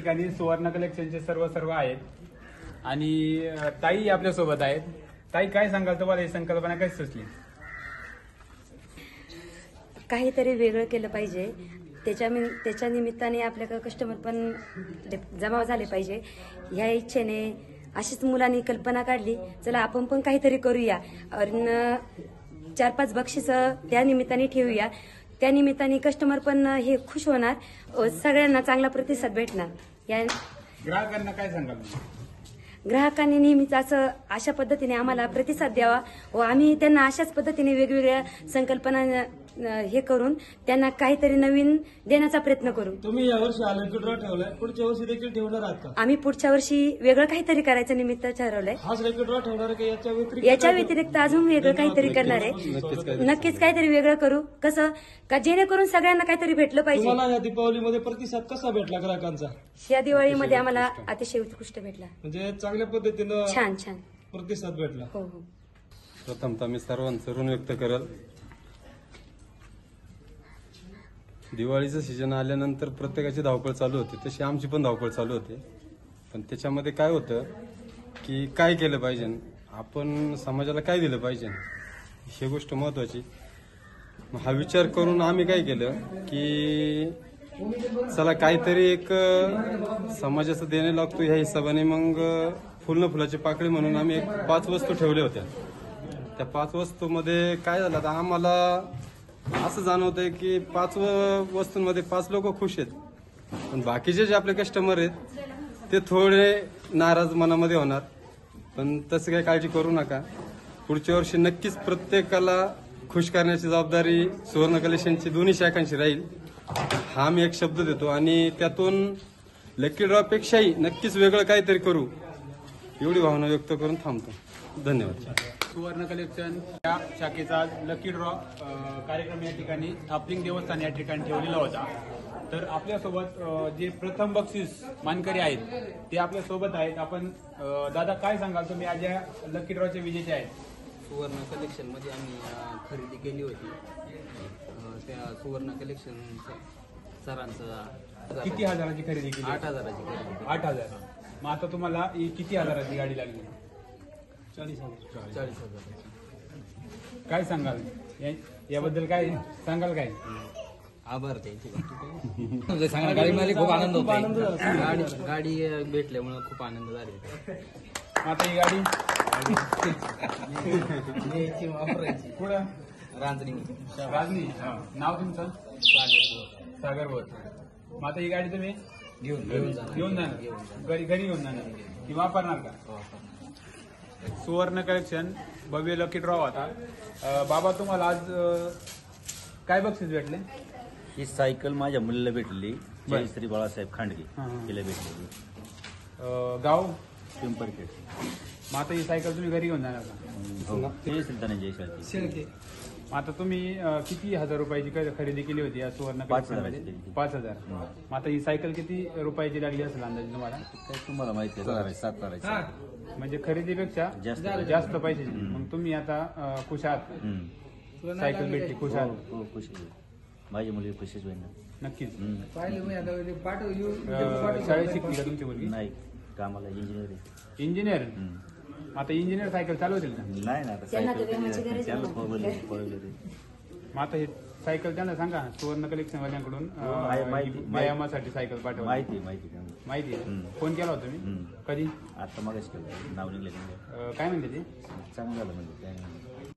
ठिकाणी सुवर्ण कलेक्शनचे सर्व आहेत आणि ताई आपल्यासोबत आहेत. ताई, काय सांगाल तुम्हाला ही संकल्पना कशी सुचली? काहीतरी वेगळं केलं पाहिजे. त्याच्या निमित्ताने आपल्याकडे कस्टमर पण जमा झाले पाहिजे. ह्या इच्छेने अशीच मुलांनी कल्पना काढली, चला आपण पण काहीतरी करूया आणि 4-5 बक्षीस त्या निमित्ताने ठेवूया. त्या निमित्ताने कस्टमर पण हे खुश होणार, सगळ्यांना चांगला प्रतिसाद भेटणार. या ग्राहकांना काय सांगाल? ग्राहकांनी नेहमीच अशा पद्धतीने आम्हाला प्रतिसाद द्यावा व आम्ही त्यांना अशाच पद्धतीने वेगवेगळ्या संकल्पना हे करून त्यांना काहीतरी नवीन देण्याचा प्रयत्न करू. तुम्ही यावर्षी लकी ड्रॉ ठेवलाय, पुढच्या वर्षी देखील ठेवणार आहात का? आम्ही पुढच्या वर्षी वेगळं काहीतरी करायचं निमित्त ठरवलंय. हाच लकी ड्रॉ ठेवणार की याच्या व्यतिरिक्त अजून वेगळं काहीतरी करणार आहे. नक्कीच काहीतरी वेगळं करू. कसं का जेणेकरून सगळ्यांना काहीतरी भेटलं पाहिजे. तुम्हाला या दीपावलीमध्ये प्रतिसाद कसा भेटला ग्राहकांचा? या दिवाळीमध्ये आम्हाला अतिशय उत्कृष्ट भेटला. म्हणजे चांगल्या पद्धतीनं छान प्रतिसाद भेटला. हो. प्रथमतः मी सर्वांचं ऋण व्यक्त करेल. दिवाळीचं सीजन आल्यानंतर प्रत्येकाची धावपळ चालू होते, तशी आमची पण धावपळ चालू होते. पण त्याच्यामध्ये काय होतं की काय केलं पाहिजे, आपण समाजाला काय दिलं पाहिजे, ही गोष्ट महत्वाची. हा विचार करून आम्ही काय केलं की चला काहीतरी एक समाजाचं देणे लागतो ह्या हिशोबाने मग फुलाची पाकळी म्हणून आम्ही एक 5 वस्तू ठेवल्या होत्या. त्या 5 वस्तूमध्ये काय झालं, आता आम्हाला असं जाणवतंय की 5 वस्तूंमध्ये 5 लोक खुश आहेत, पण बाकीचे जे आपले कस्टमर आहेत ते थोडे नाराज मनामध्ये होणार. पण तसं काही काळजी करू नका, पुढच्या वर्षी नक्कीच प्रत्येकाला खुश करण्याची जबाबदारी सुवर्ण कलेक्शनची दोन्ही शाखांची राहील, हा मी एक शब्द देतो. आणि त्यातून लकी ड्रॉ पेक्षाही नक्कीच वेगळं काहीतरी करू, एवढी भावना व्यक्त करून थांबतो. धन्यवाद. सुवर्ण कलेक्शन या शाखेचा लकी ड्रॉ कार्यक्रम या ठिकाणी थापलिंग देवस्थान या ठिकाणी ठेवलेला होता. तर आपल्यासोबत जे प्रथम बक्षीस मानकरी आहेत ते आपल्यासोबत आहेत. आपण दादा, काय सांगाल तुम्ही आज या लकी ड्रॉचे विजेते आहेत? सुवर्ण कलेक्शन मध्ये आम्ही खरेदी केली होती. त्या सुवर्ण कलेक्शन सरांचं किती हजाराची खरेदी केली? 8,000ची खरेदी. 8,000. मग आता तुम्हाला किती हजाराची गाडी लागली? 40,000. काय सांगाल याबद्दल? काय सांगाल? काय आभार त्यांचे. गाडी मिळाली, खूप आनंद होतो. गाडी भेटल्यामुळे खूप आनंद झाला. आता ही गाडी वापरायची कुठं? रांजणी. नाव तुमचं? सागर बोर. मग आता ही गाडी तुम्ही घेऊन जाणार घरी घेऊन जाणार ती वापरणार का? सुवर्ण कलेक्शन भव्य लकी ड्रॉ होता. बाबा, तुम्हाला आज काय बक्षीस भेटले? ही सायकल माझ्या मुलीला भेटली, जयश्री बाळासाहेब खांडगे तिला भेटलेली. गाव पिंपरखेड. मग आता ही सायकल तुम्ही घरी घेऊन जाणार का? हो, जय शेळके. आता तुम्ही किती हजार रुपयाची खरेदी केली होती या सुवर्ण 5,000. 5,000. मग आता ही सायकल किती रुपयाची लागली असेल अंदाजे तुम्हाला? काय तुम्हाला माहिती आहे, 7,000. म्हणजे खरेदीपेक्षा जास्त पैसे. मग तुम्ही आता खुश आहात? सायकल भेटली, खुश आहात? हो, खुश आहे. माझी मुली खुशीच होईल. नक्कीच. पाठव. शाळेत शिकली का तुमची मुलगी? नाही, कामाला इंजिनियर. आता इंजिनियर सायकल चालवतील का? नाही ना, मग आता हे सायकल त्यांना सांगा, सुवर्ण कलेक्शन वाल्यांकडून व्यायामासाठी सायकल पाठवा. माहिती आहे. फोन केला होता मी. कधी? आता मगच केलं, नाव निघलं. काय म्हणते ते? चांगलं झालं म्हणजे.